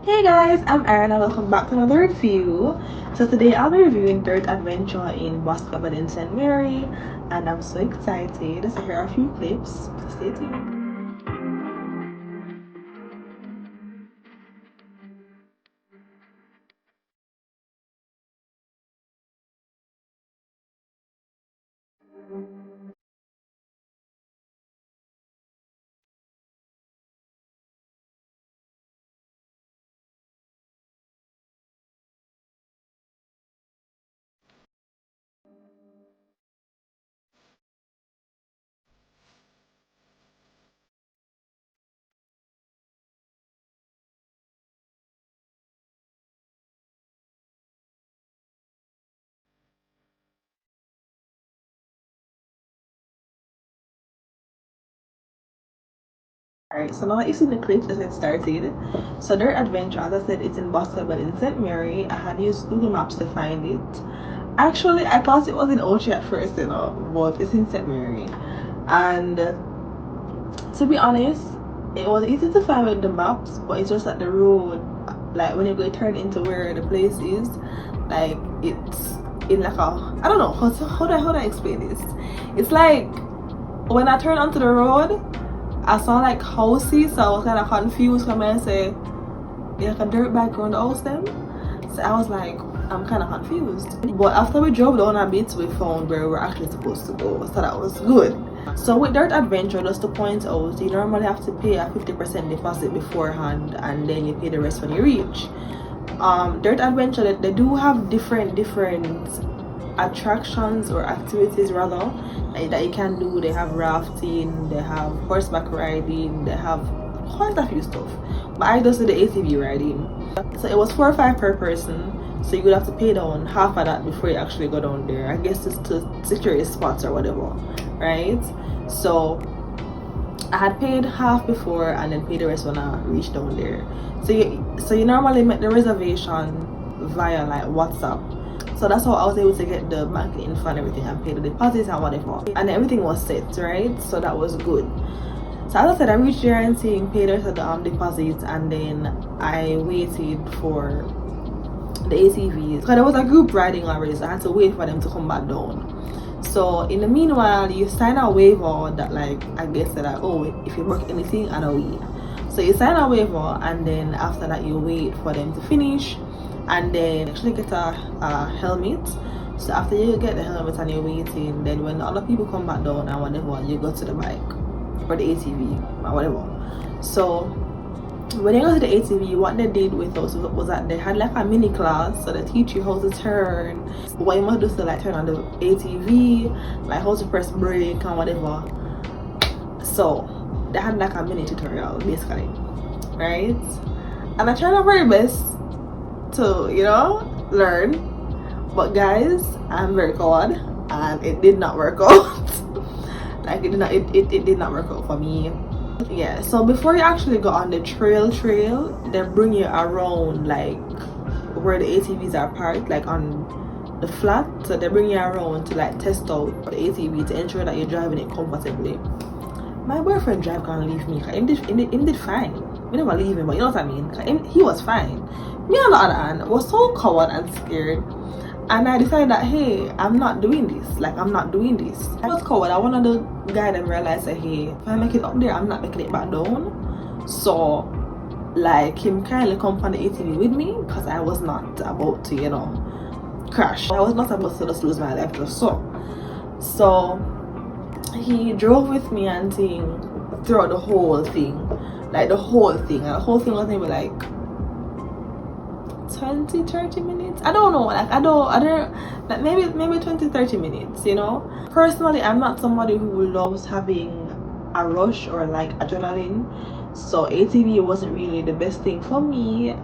Hey guys, I'm Ariannes and welcome back to another review. So today I'll be reviewing Dirt Adventure in Boscobel in St.Mary, and I'm so excited. So here are a few clips, so stay tuned. Alright, so now that you've seen the clips, let's get started. So Dirt Adventure, as I said, it's in Boscobel in St.Mary. I had used Google Maps to find it. Actually, I thought it was in Ochi at first, but it's in St.Mary. And to be honest, it was easy to find with the maps, but it's just that the road, like when you go turn into where the place is, like it's in like a, I don't know how do I explain this. It's like when I turned onto the road, I saw like houses, so I was kind of confused. Come and say, yeah, like a dirt bike around the house them. So I was like, I'm kind of confused. But after we drove down a bit, we found where we're actually supposed to go, so that was good. So with Dirt Adventure, just to point out, you normally have to pay a 50% deposit beforehand, and then you pay the rest when you reach. Dirt Adventure, they do have different attractions or activities rather that you can do. They have rafting, they have horseback riding, they have quite a few stuff, but I just did the ATV riding. So it was 4 or 5 per person, so you would have to pay down half of that before you actually go down there. I guess it's to secure your spots or whatever, right? So I had paid half before and then paid the rest when I reached down there. So you normally make the reservation via like WhatsApp. So that's how I was able to get the bank info and everything and pay the deposits and whatever. And everything was set, right? So that was good. So as I said, I reached there and paid the deposits, and then I waited for the ATVs. Because there was a group riding already, so I had to wait for them to come back down. So in the meanwhile, you sign a waiver that, like, I guess that if you work anything, I know you. So you sign a waiver, and then after that you wait for them to finish, and then actually get a helmet. So after you get the helmet and you're waiting, then when the other people come back down and whatever, you go to the bike or the ATV or whatever. So when you go to the ATV, what they did with us was that they had like a mini class, so they teach you how to turn, what you must do to like turn on the ATV, like how to press brake and whatever. So they had like a mini tutorial basically, right? And I tried my very best to, learn, but guys, I'm very coward and it did not work out. Like it did not work out for me. Yeah, so before you actually go on the trail, they bring you around like where the ATVs are parked, like on the flat. So they bring you around to like test out the ATV to ensure that you're driving it comfortably. My boyfriend drive can't leave me. Him did fine. We never leave him, but you know what I mean? He was fine. Me on the other hand was so coward and scared, and I decided that, hey, I'm not doing this. Like, I'm not doing this. I was coward. I wanted the guy that realized that, hey, if I make it up there, I'm not making it back down. So like, him kindly come on the ATV with me, because I was not about to, crash. I was not about to just lose my life just so he drove with me and throughout the whole thing. Like the whole thing was maybe like 20-30 minutes. I don't know, like I don't like maybe 20-30 minutes, Personally, I'm not somebody who loves having a rush or like adrenaline, so ATV wasn't really the best thing for me.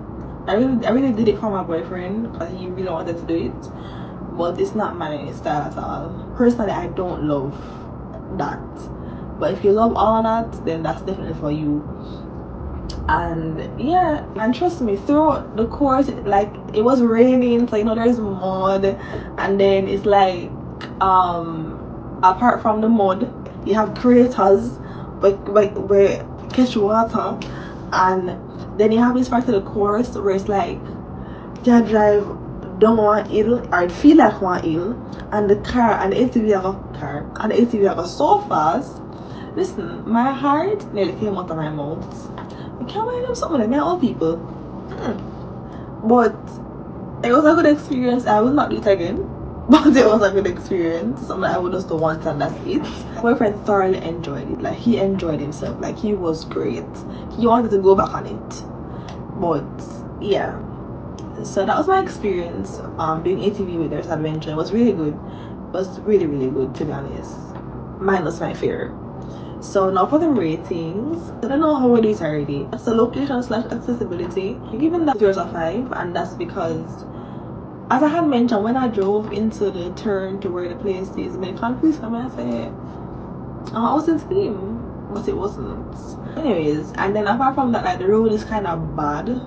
I really did it for my boyfriend because he really wanted to do it, but it's not my style at all. Personally, I don't love that, but if you love all of that, then that's definitely for you. And yeah, and trust me, throughout the course, like it was raining, so there's mud, and then it's like apart from the mud, you have craters where catch water, and Then you have this part of the course where it's like you drive down one hill or it feel like one hill, and the ATV go so fast. Listen, my heart nearly came out of my mouth. I can't believe them something like my old people. But it was a good experience. I will not do it again. But it was a good experience. Something I would just do once and that's it. My boyfriend thoroughly enjoyed it. Like he enjoyed himself. Like he was great. He wanted to go back on it. But yeah. So that was my experience doing ATV with Dirt Adventure. It was really good. It was really, really good, to be honest. Minus my fear. So now for the ratings. I don't know how it is already. That's the location / accessibility. I'm giving that 0 out of 5, and that's because, as I had mentioned, when I drove into the turn to where the place is, I confused for me. I said, I was in Steam, but it wasn't. Anyways, and then apart from that, like the road is kind of bad.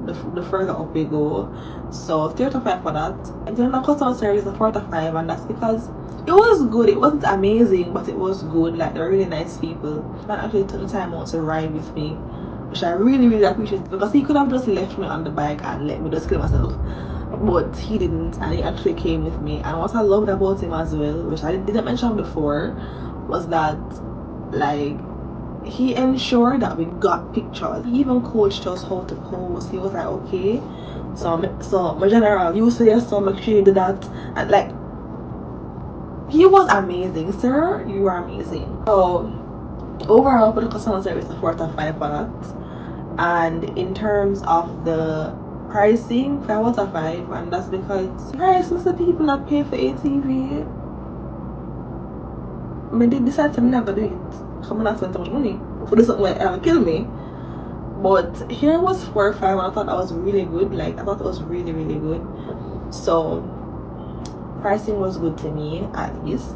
The further up we go. So 3 out of 5 for that. And then the customer service is 4 out of 5, and that's because it was good. It wasn't amazing, but it was good. Like they're really nice people. And actually took the time out to ride with me, which I really, really appreciate, because he could have just left me on the bike and let me just kill myself. But he didn't, and he actually came with me. And what I loved about him as well, which I didn't mention before, was that like he ensured that we got pictures. He even coached us how to pose. He was like, okay, so my general, you say yes, so make sure you do that. And like, he was amazing, sir. You are amazing. So overall, for the customer service, a 4 out of 5 for that. And in terms of the pricing, 5 out of 5, and that's because prices the people that pay for ATV. I mean, they decide to never do it. I'm not spend so much money for this something like kill me. But here was 4 or 5, and I thought that was really good. Like I thought it was really, really good. So pricing was good to me, at least.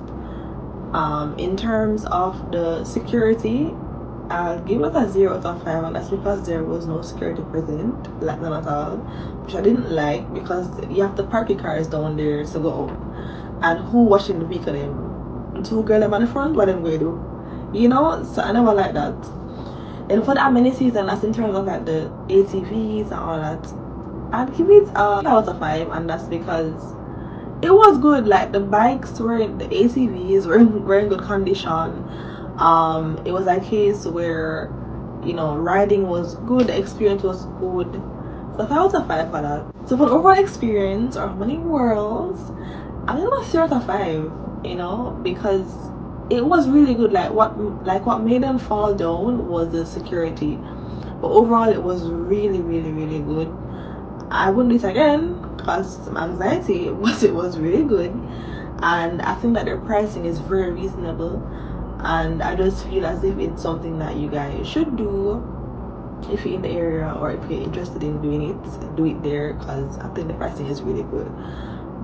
In terms of the security, I'll give it a 0 out of 5, and that's because there was no security present, like none at all, which I didn't like, because you have to park your cars down there to go up, and who watching the vehicle them? 2 girls in the front, what them going to do? You know, so I never like that. And for the amenities, and that's in terms of like the ATVs and all that, I'd give it a 4 out of 5, and that's because it was good. Like the bikes were the ATVs were in good condition. It was a case where, you know, riding was good, the experience was good. So 5 out of 5 for that. So for the overall experience, or how many worlds, I'm gonna 3 out of 5, you know, because it was really good. Like what made them fall down was the security, but overall it was really, really, really good. I wouldn't do it again because some anxiety, but it was really good, and I think that their pricing is very reasonable, and I just feel as if it's something that you guys should do if you're in the area, or if you're interested in doing it, do it there, because I think the pricing is really good.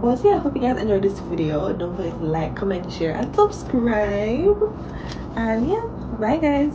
But yeah, I hope you guys enjoyed this video. Don't forget to like, comment, share, and subscribe. And yeah, bye guys.